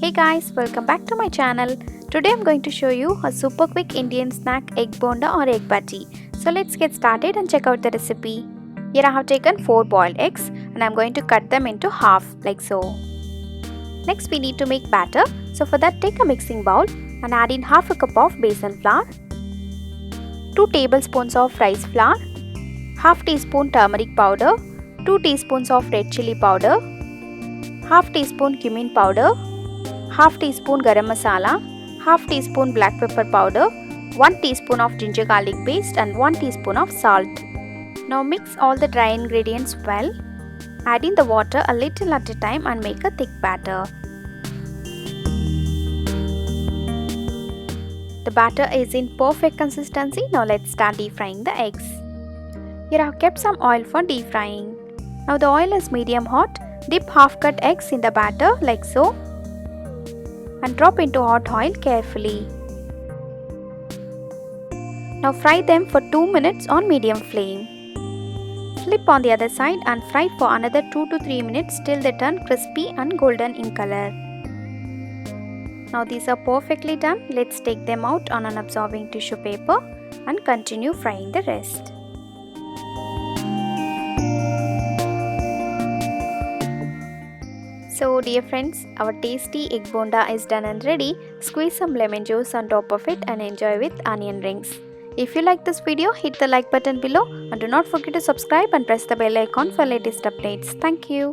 Hey guys, welcome back to my channel. Today I'm going to show you a super quick Indian snack egg bonda or egg bhaji. So let's get started and check out the recipe. Here I have taken 4 boiled eggs and I'm going to cut them into half like so. Next we need to make batter. So for that take a mixing bowl and add in half a cup of besan flour, 2 tablespoons of rice flour, half teaspoon turmeric powder, 2 teaspoons of red chilli powder, half teaspoon cumin powder, half teaspoon garam masala, half teaspoon black pepper powder, 1 teaspoon of ginger garlic paste and 1 teaspoon of salt. Now mix all the dry ingredients well. Add in the water a little at a time and make a thick batter. The batter is in perfect consistency. Now let's start deep frying the eggs. Here I have kept some oil for deep frying. Now the oil is medium hot. Dip half cut eggs in the batter like so and drop into hot oil carefully. Now fry them for 2 minutes on medium flame. Flip on the other side and fry for another 2 to 3 minutes till they turn crispy and golden in color. Now these are perfectly done. Let's take them out on an absorbing tissue paper and continue frying the rest. So dear friends, our tasty egg bonda is done and ready. Squeeze some lemon juice on top of it and enjoy with onion rings. If you like this video, hit the like button below and do not forget to subscribe and press the bell icon for latest updates. Thank you.